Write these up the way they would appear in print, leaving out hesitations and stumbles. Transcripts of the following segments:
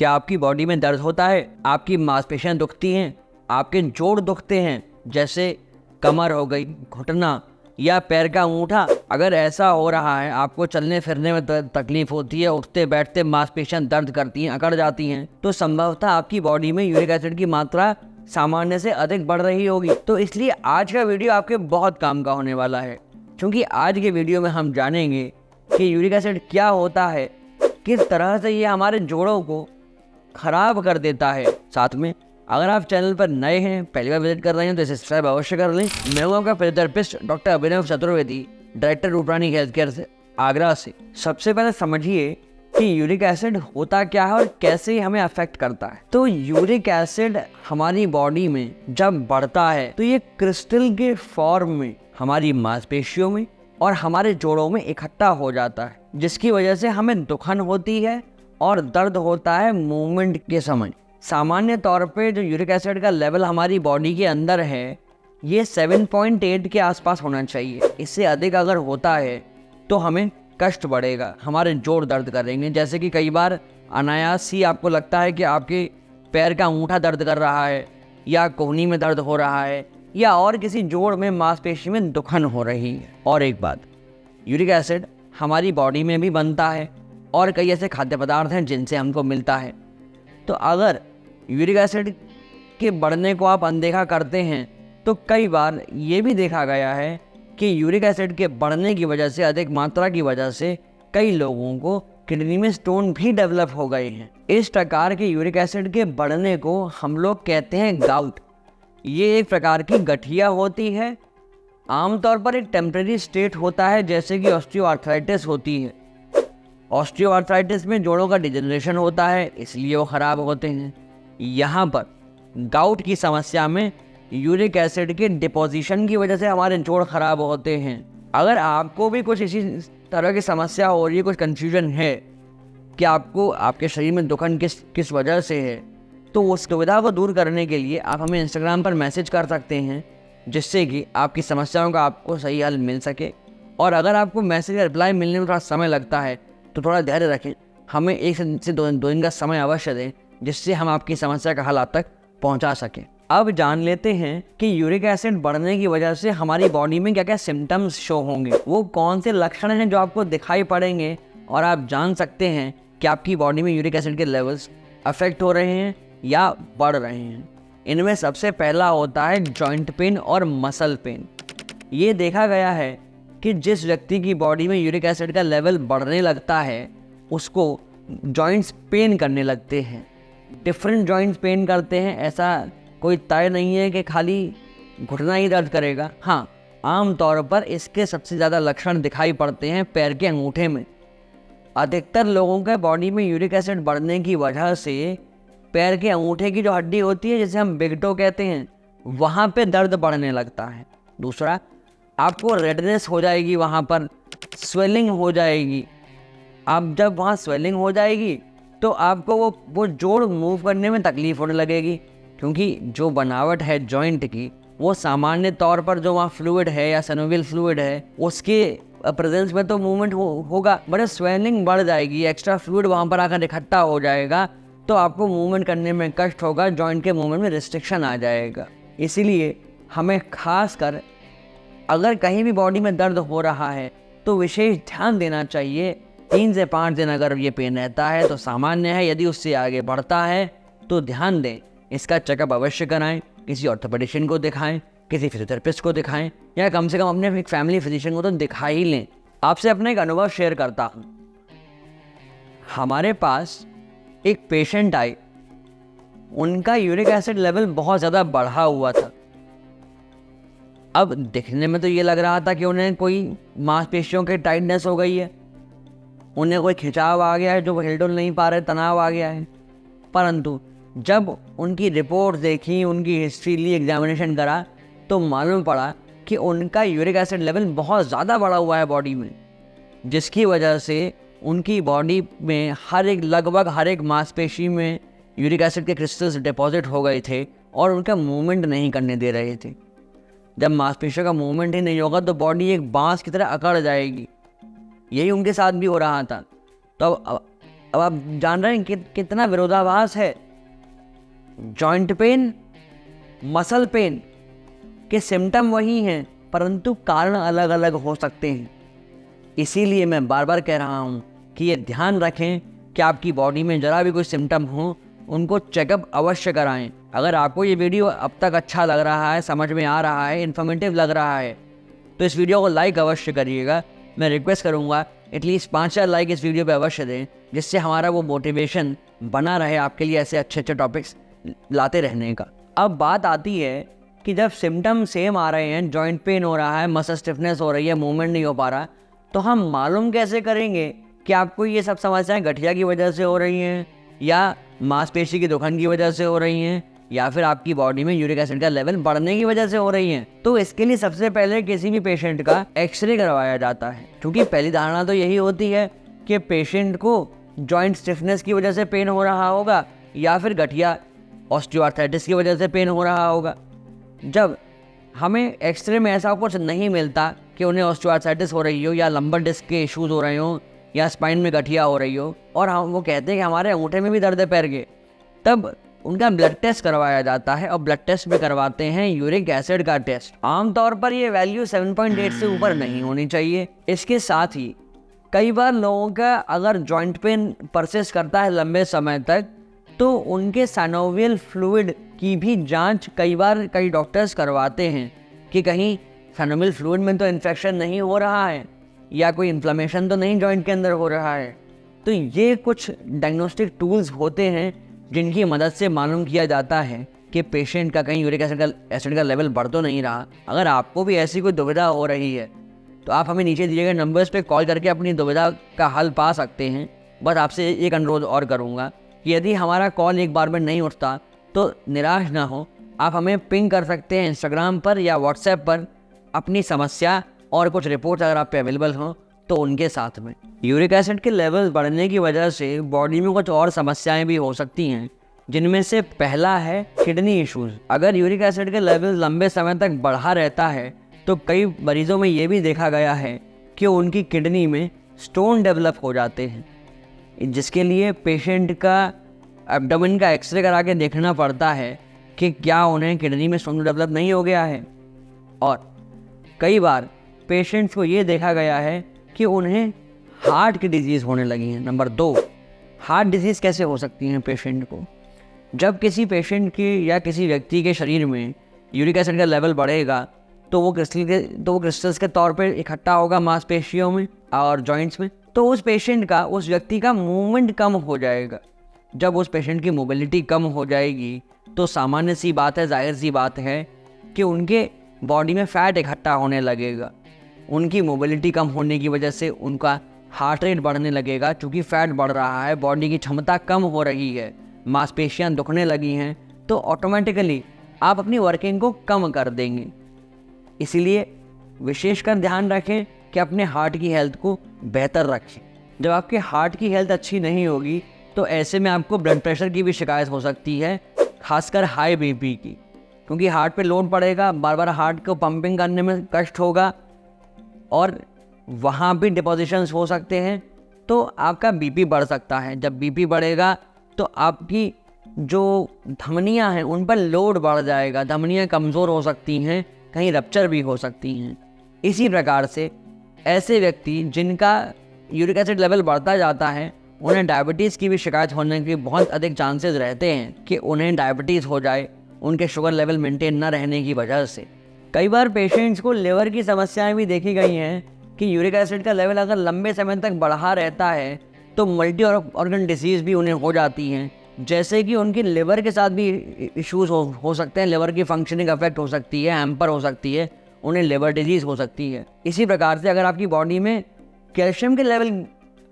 क्या आपकी बॉडी में दर्द होता है? आपकी मांसपेशियां दुखती हैं? आपके जोड़ दुखते हैं, जैसे कमर हो गई, घुटना या पैर का अंगूठा? अगर ऐसा हो रहा है, आपको चलने फिरने में तकलीफ होती है, उठते बैठते मांसपेशियां दर्द करती हैं, अकड़ जाती हैं, तो संभवतः आपकी बॉडी में यूरिक एसिड की मात्रा सामान्य से अधिक बढ़ रही होगी। तो इसलिए आज का वीडियो आपके बहुत काम का होने वाला है, क्योंकि आज के वीडियो में हम जानेंगे कि यूरिक एसिड क्या होता है, किस तरह से ये हमारे जोड़ों को खराब कर देता है। साथ में अगर आप चैनल पर नए हैं, पहली बार विजिट कर रहे हैं, तो सब्सक्राइब अवश्य कर लें। मैं हूं आपका फिजियोथेरेपिस्ट डॉक्टर अभिनव Chaturvedi, director Rooprani health care से, आगरा से। सबसे पहले समझिए कि यूरिक एसिड होता क्या है और कैसे हमें अफेक्ट करता है। तो यूरिक एसिड हमारी बॉडी में जब बढ़ता है तो ये क्रिस्टल के फॉर्म में हमारी मांसपेशियों में और हमारे जोड़ों में इकट्ठा हो जाता है, जिसकी वजह से हमें दुखन होती है और दर्द होता है मूवमेंट के समय। सामान्य तौर पे जो यूरिक एसिड का लेवल हमारी बॉडी के अंदर है, ये 7.8 के आसपास होना चाहिए। इससे अधिक अगर होता है तो हमें कष्ट बढ़ेगा, हमारे जोड़ दर्द करेंगे। जैसे कि कई बार अनायास ही आपको लगता है कि आपके पैर का अंगूठा दर्द कर रहा है, या कोहनी में दर्द हो रहा है, या और किसी जोड़ में मांसपेशी में दुखन हो रही है। और एक बात, यूरिक एसिड हमारी बॉडी में भी बनता है और कई ऐसे खाद्य पदार्थ हैं जिनसे हमको मिलता है। तो अगर यूरिक एसिड के बढ़ने को आप अनदेखा करते हैं तो कई बार ये भी देखा गया है कि यूरिक एसिड के बढ़ने की वजह से, अधिक मात्रा की वजह से, कई लोगों को किडनी में स्टोन भी डेवलप हो गए हैं। इस प्रकार के यूरिक एसिड के बढ़ने को हम लोग कहते हैं गाउट। ये एक प्रकार की गठिया होती है, आमतौर पर एक टेम्परेरी स्टेट होता है, जैसे कि ऑस्टियोआर्थराइटिस होती है। ऑस्टियोआर्थराइटिस में जोड़ों का डिजेनरेशन होता है, इसलिए वो खराब होते हैं। यहाँ पर गाउट की समस्या में यूरिक एसिड के डिपोजिशन की वजह से हमारे जोड़ खराब होते हैं। अगर आपको भी कुछ इसी तरह की समस्या हो रही है, कुछ कन्फ्यूजन है कि आपको आपके शरीर में दुखन किस वजह से है, तो उस दुविधा को दूर करने के लिए आप हमें इंस्टाग्राम पर मैसेज कर सकते हैं, जिससे कि आपकी समस्याओं का आपको सही हल मिल सके। और अगर आपको मैसेज या रिप्लाई मिलने में थोड़ा समय लगता है तो थोड़ा धैर्य रखें, हमें 1 से 2 दिन का समय अवश्य दें, जिससे हम आपकी समस्या का हल आप तक पहुंचा सकें। अब जान लेते हैं कि यूरिक एसिड बढ़ने की वजह से हमारी बॉडी में क्या क्या सिम्टम्स शो होंगे, वो कौन से लक्षण हैं जो आपको दिखाई पड़ेंगे और आप जान सकते हैं कि आपकी बॉडी में यूरिक एसिड के लेवल्स अफेक्ट हो रहे हैं या बढ़ रहे हैं। इनमें सबसे पहला होता है जॉइंट पेन और मसल पेन। ये देखा गया है कि जिस व्यक्ति की बॉडी में यूरिक एसिड का लेवल बढ़ने लगता है, उसको जॉइंट्स पेन करने लगते हैं। डिफरेंट जॉइंट्स पेन करते हैं, ऐसा कोई तय नहीं है कि खाली घुटना ही दर्द करेगा। हाँ, आम तौर पर इसके सबसे ज़्यादा लक्षण दिखाई पड़ते हैं पैर के अंगूठे में। अधिकतर लोगों के बॉडी में यूरिक एसिड बढ़ने की वजह से पैर के अंगूठे की जो हड्डी होती है, जिसे हम बिग टो कहते हैं, वहाँ पे दर्द बढ़ने लगता है। दूसरा, आपको रेडनेस हो जाएगी, वहाँ पर स्वेलिंग हो जाएगी। अब जब वहाँ स्वेलिंग हो जाएगी तो आपको वो जोड़ मूव करने में तकलीफ होने लगेगी, क्योंकि जो बनावट है जॉइंट की, वो सामान्य तौर पर जो वहाँ फ्लूइड है या सिनोवियल फ्लूइड है, उसके प्रेजेंस में तो मूवमेंट होगा, बट स्वेलिंग बढ़ जाएगी, एक्स्ट्रा फ्लूइड वहाँ पर आकर इकट्ठा हो जाएगा, तो आपको मूवमेंट करने में कष्ट होगा, जॉइंट के मूवमेंट में रिस्ट्रिक्शन आ जाएगा। इसीलिए हमें खास कर अगर कहीं भी बॉडी में दर्द हो रहा है तो विशेष ध्यान देना चाहिए। 3 से 5 दिन अगर ये पेन रहता है तो सामान्य है, यदि उससे आगे बढ़ता है तो ध्यान दें, इसका चेकअप अवश्य कराएं, किसी ऑर्थोपेडिशियन को दिखाएं, किसी फिजियोथेरेपिस्ट को दिखाएं, या कम से कम अपने एक फैमिली फिजिशियन को तो दिखा ही लें। आपसे अपना एक अनुभव शेयर करता हूँ। हमारे पास एक पेशेंट आए, उनका यूरिक एसिड लेवल बहुत ज़्यादा बढ़ा हुआ था। अब दिखने में तो ये लग रहा था कि उन्हें कोई मांसपेशियों की टाइटनेस हो गई है, उन्हें कोई खिंचाव आ गया है जो वो हिल-डुल नहीं पा रहे, तनाव आ गया है। परंतु जब उनकी रिपोर्ट देखी, उनकी हिस्ट्री ली, एग्जामिनेशन करा, तो मालूम पड़ा कि उनका यूरिक एसिड लेवल बहुत ज़्यादा बढ़ा हुआ है बॉडी में, जिसकी वजह से उनकी बॉडी में लगभग हर एक मांसपेशी में यूरिक एसिड के क्रिस्टल्स डिपॉजिट हो गए थे और उनका मूवमेंट नहीं करने दे रहे थे। जब मांसपेशियों का मूवमेंट ही नहीं होगा तो बॉडी एक बांस की तरह अकड़ जाएगी। यही उनके साथ भी हो रहा था। तो अब अब आप जान रहे हैं कितना विरोधाभास है। जॉइंट पेन, मसल पेन के सिम्टम वही हैं, परंतु कारण अलग अलग हो सकते हैं। इसीलिए मैं बार बार कह रहा हूँ कि ये ध्यान रखें कि आपकी बॉडी में ज़रा भी कोई सिम्टम हो, उनको चेकअप अवश्य कराएं। अगर आपको ये वीडियो अब तक अच्छा लग रहा है, समझ में आ रहा है, इन्फॉर्मेटिव लग रहा है, तो इस वीडियो को लाइक अवश्य करिएगा। मैं रिक्वेस्ट करूँगा एटलीस्ट 5 लाइक इस वीडियो पे अवश्य दें, जिससे हमारा वो मोटिवेशन बना रहे आपके लिए ऐसे अच्छे अच्छे टॉपिक्स लाते रहने का। अब बात आती है कि जब सिम्टम सेम आ रहे हैं, जॉइंट पेन हो रहा है, मसल स्टिफनेस हो रही है, मूवमेंट नहीं हो पा रहा, तो हम मालूम कैसे करेंगे कि आपको ये सब समस्याएं गठिया की वजह से हो रही हैं, या मांसपेशी की दुखन की वजह से हो रही हैं, या फिर आपकी बॉडी में यूरिक एसिड का लेवल बढ़ने की वजह से हो रही हैं? तो इसके लिए सबसे पहले किसी भी पेशेंट का एक्सरे करवाया जाता है, क्योंकि पहली धारणा तो यही होती है कि पेशेंट को जॉइंट स्टिफनेस की वजह से पेन हो रहा होगा या फिर गठिया ऑस्टियोआर्थराइटिस की वजह से पेन हो रहा होगा। जब हमें एक्सरे में ऐसा कुछ नहीं मिलता कि उन्हें ऑस्टियोआर्थराइटिस हो रही हो या लंबर डिस्क के इश्यूज हो रहे हो या स्पाइन में गठिया हो रही हो, और हम वो कहते हैं कि हमारे अंगूठे में भी दर्द है पैर के, तब उनका ब्लड टेस्ट करवाया जाता है। और ब्लड टेस्ट में करवाते हैं यूरिक एसिड का टेस्ट। आमतौर पर ये वैल्यू 7.8 से ऊपर नहीं होनी चाहिए। इसके साथ ही कई बार लोगों का अगर जॉइंट पेन परसिस्ट करता है लंबे समय तक, तो उनके साइनोवियल फ्लूइड की भी जांच कई डॉक्टर्स करवाते हैं कि कहीं साइनोवियल फ्लूइड में तो इन्फेक्शन नहीं हो रहा है या कोई इन्फ्लेमेशन तो नहीं जॉइंट के अंदर हो रहा है। तो ये कुछ डायग्नोस्टिक टूल्स होते हैं जिनकी मदद से मालूम किया जाता है कि पेशेंट का कहीं यूरिक एसिड का लेवल बढ़ तो नहीं रहा। अगर आपको भी ऐसी कोई दुविधा हो रही है तो आप हमें नीचे दिए गए नंबर्स पे कॉल करके अपनी दुविधा का हल पा सकते हैं। बस आपसे एक अनुरोध और करूँगा कि यदि हमारा कॉल एक बार में नहीं उठता तो निराश ना हो, आप हमें पिंग कर सकते हैं इंस्टाग्राम पर या व्हाट्सएप पर अपनी समस्या और कुछ रिपोर्ट अगर आप पे अवेलेबल हों तो उनके साथ में। यूरिक एसिड के लेवल बढ़ने की वजह से बॉडी में कुछ और समस्याएं भी हो सकती हैं, जिनमें से पहला है किडनी इश्यूज। अगर यूरिक एसिड के लेवल लंबे समय तक बढ़ा रहता है तो कई मरीजों में ये भी देखा गया है कि उनकी किडनी में स्टोन डेवलप हो जाते हैं, जिसके लिए पेशेंट का एब्डोमेन का एक्सरे करा के देखना पड़ता है कि क्या उन्हें किडनी में स्टोन डेवलप नहीं हो गया है। और कई बार पेशेंट्स को ये देखा गया है कि उन्हें हार्ट की डिजीज़ होने लगी है। नंबर 2, हार्ट डिजीज़ कैसे हो सकती हैं पेशेंट को? जब किसी पेशेंट की या किसी व्यक्ति के शरीर में यूरिक एसिड का लेवल बढ़ेगा तो वो क्रिस्टल्स के तौर पे इकट्ठा होगा मांसपेशियों में और जॉइंट्स में, तो उस व्यक्ति का मूवमेंट कम हो जाएगा। जब उस पेशेंट की मोबिलिटी कम हो जाएगी तो सामान्य सी बात है, जाहिर सी बात है कि उनके बॉडी में फैट इकट्ठा होने लगेगा। उनकी मोबिलिटी कम होने की वजह से उनका हार्ट रेट बढ़ने लगेगा। चूँकि फैट बढ़ रहा है, बॉडी की क्षमता कम हो रही है, मांसपेशियाँ दुखने लगी हैं, तो ऑटोमेटिकली आप अपनी वर्किंग को कम कर देंगे। इसीलिए विशेषकर ध्यान रखें कि अपने हार्ट की हेल्थ को बेहतर रखें। जब आपके हार्ट की हेल्थ अच्छी नहीं होगी तो ऐसे में आपको ब्लड प्रेशर की भी शिकायत हो सकती है, खासकर हाई बीपी की, क्योंकि हार्ट पे लोड पड़ेगा, बार बार हार्ट को पंपिंग करने में कष्ट होगा और वहाँ भी डिपोजिशंस हो सकते हैं, तो आपका बीपी बढ़ सकता है। जब बीपी बढ़ेगा तो आपकी जो धमनियाँ हैं उन पर लोड बढ़ जाएगा, धमनियाँ कमज़ोर हो सकती हैं, कहीं रप्चर भी हो सकती हैं। इसी प्रकार से ऐसे व्यक्ति जिनका यूरिक एसिड लेवल बढ़ता जाता है उन्हें डायबिटीज़ की भी शिकायत होने के बहुत अधिक चांसेस रहते हैं कि उन्हें डायबिटीज़ हो जाए, उनके शुगर लेवल मेंटेन न रहने की वजह से। कई बार पेशेंट्स को लिवर की समस्याएं भी देखी गई हैं कि यूरिक एसिड का लेवल अगर लंबे समय तक बढ़ा रहता है तो मल्टी ऑर्गन डिसीज़ भी उन्हें हो जाती हैं, जैसे कि उनकी लिवर के साथ भी इश्यूज हो सकते हैं, लिवर की फंक्शनिंग अफेक्ट हो सकती है, हैम्पर हो सकती है, उन्हें लिवर डिजीज़ हो सकती है। इसी प्रकार से अगर आपकी बॉडी में कैल्शियम के लेवल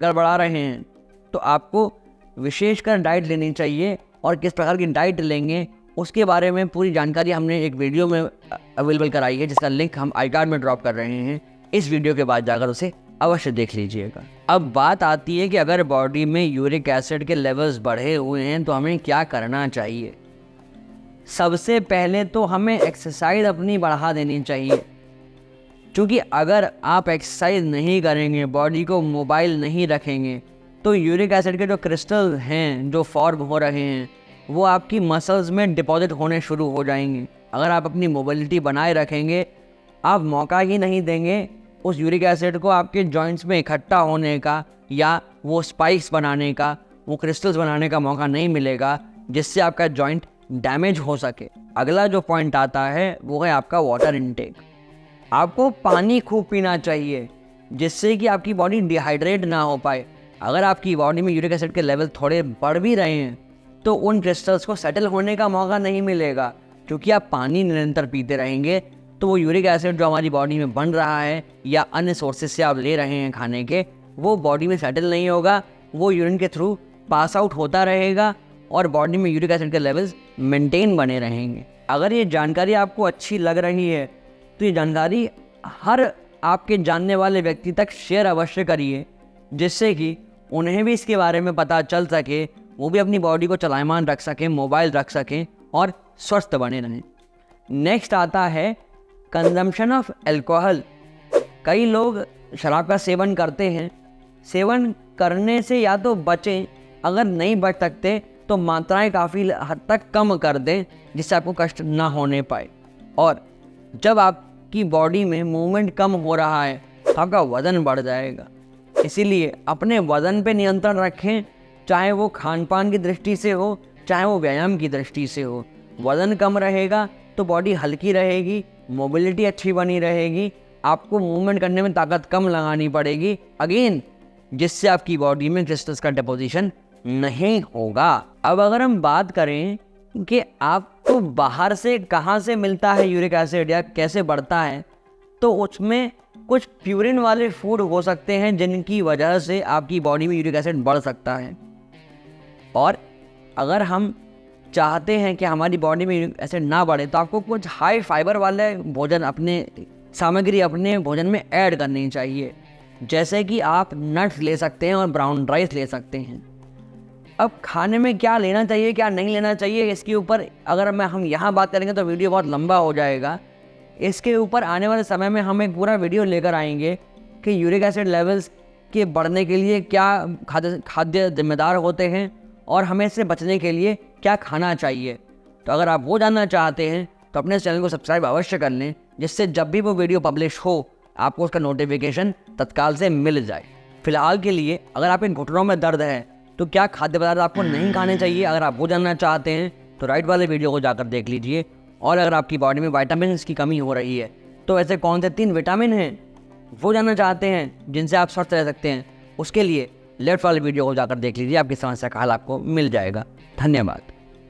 गड़बड़ा रहे हैं तो आपको विशेषकर डाइट लेनी चाहिए, और किस प्रकार की डाइट लेंगे उसके बारे में पूरी जानकारी हमने एक वीडियो में अवेलेबल कराई है, जिसका लिंक हम आई कार्ड में ड्रॉप कर रहे हैं। इस वीडियो के बाद जाकर उसे अवश्य देख लीजिएगा। अब बात आती है कि अगर बॉडी में यूरिक एसिड के लेवल्स बढ़े हुए हैं तो हमें क्या करना चाहिए। सबसे पहले तो हमें एक्सरसाइज अपनी बढ़ा देनी चाहिए, क्योंकि अगर आप एक्सरसाइज नहीं करेंगे, बॉडी को मोबाइल नहीं रखेंगे, तो यूरिक एसिड के जो क्रिस्टल हैं जो फॉर्म हो रहे हैं वो आपकी मसल्स में डिपॉजिट होने शुरू हो जाएंगे। अगर आप अपनी मोबिलिटी बनाए रखेंगे, आप मौका ही नहीं देंगे उस यूरिक एसिड को आपके जॉइंट्स में इकट्ठा होने का या वो स्पाइक्स बनाने का, वो क्रिस्टल्स बनाने का मौका नहीं मिलेगा जिससे आपका जॉइंट डैमेज हो सके। अगला जो पॉइंट आता है वो है आपका वाटर इनटेक। आपको पानी खूब पीना चाहिए जिससे कि आपकी बॉडी डिहाइड्रेट ना हो पाए। अगर आपकी बॉडी में यूरिक एसिड के लेवल थोड़े बढ़ भी रहे हैं तो उन क्रिस्टल्स को सेटल होने का मौका नहीं मिलेगा, क्योंकि आप पानी निरंतर पीते रहेंगे तो वो यूरिक एसिड जो हमारी बॉडी में बन रहा है या अन्य सोर्सेज से आप ले रहे हैं खाने के, वो बॉडी में सेटल नहीं होगा, वो यूरिन के थ्रू पास आउट होता रहेगा और बॉडी में यूरिक एसिड के लेवल्स मेंटेन बने रहेंगे। अगर ये जानकारी आपको अच्छी लग रही है तो ये जानकारी हर आपके जानने वाले व्यक्ति तक शेयर अवश्य करिए, जिससे कि उन्हें भी इसके बारे में पता चल सके, वो भी अपनी बॉडी को चलायमान रख सकें, मोबाइल रख सकें और स्वस्थ बने रहें। नेक्स्ट आता है कंजम्पशन ऑफ अल्कोहल। कई लोग शराब का सेवन करते हैं। सेवन करने से या तो बचें, अगर नहीं बच सकते तो मात्राएं काफ़ी हद तक कम कर दें जिससे आपको कष्ट ना होने पाए। और जब आपकी बॉडी में मूवमेंट कम हो रहा है तो आपका वज़न बढ़ जाएगा। इसीलिए अपने वज़न पे नियंत्रण रखें, चाहे वो खान पान की दृष्टि से हो, चाहे वो व्यायाम की दृष्टि से हो। वज़न कम रहेगा तो बॉडी हल्की रहेगी, मोबिलिटी अच्छी बनी रहेगी, आपको मूवमेंट करने में ताकत कम लगानी पड़ेगी, अगेन जिससे आपकी बॉडी में क्रिस्टल्स का डिपोजिशन नहीं होगा। अब अगर हम बात करें कि आपको बाहर से कहाँ से मिलता है यूरिक एसिड या कैसे बढ़ता है, तो उसमें कुछ प्यूरिन वाले फूड हो सकते हैं जिनकी वजह से आपकी बॉडी में यूरिक एसिड बढ़ सकता है। और अगर हम चाहते हैं कि हमारी बॉडी में यूरिक एसिड ना बढ़े तो आपको कुछ हाई फाइबर वाले भोजन अपने भोजन में ऐड करनी चाहिए, जैसे कि आप नट्स ले सकते हैं और ब्राउन राइस ले सकते हैं। अब खाने में क्या लेना चाहिए क्या नहीं लेना चाहिए इसके ऊपर अगर हम यहाँ बात करेंगे तो वीडियो बहुत लंबा हो जाएगा। इसके ऊपर आने वाले समय में हम एक पूरा वीडियो लेकर आएंगे कि यूरिक एसिड लेवल्स के बढ़ने के लिए क्या खाद्य जिम्मेदार होते हैं और हमें इससे बचने के लिए क्या खाना चाहिए। तो अगर आप वो जानना चाहते हैं तो अपने चैनल को सब्सक्राइब अवश्य कर लें, जिससे जब भी वो वीडियो पब्लिश हो आपको उसका नोटिफिकेशन तत्काल से मिल जाए। फिलहाल के लिए अगर आपके घुटनों में दर्द है तो क्या खाद्य पदार्थ आपको नहीं खाने चाहिए, अगर आप वो जानना चाहते हैं तो राइट वाले वीडियो को जाकर देख लीजिए। और अगर आपकी बॉडी में विटामिन की कमी हो रही है तो ऐसे कौन से 3 विटामिन हैं वो जानना चाहते हैं जिनसे आप स्वस्थ रह सकते हैं, उसके लिए लेफ्ट वाले वीडियो को जाकर देख लीजिए, आपकी समस्या का हल आपको मिल जाएगा। धन्यवाद।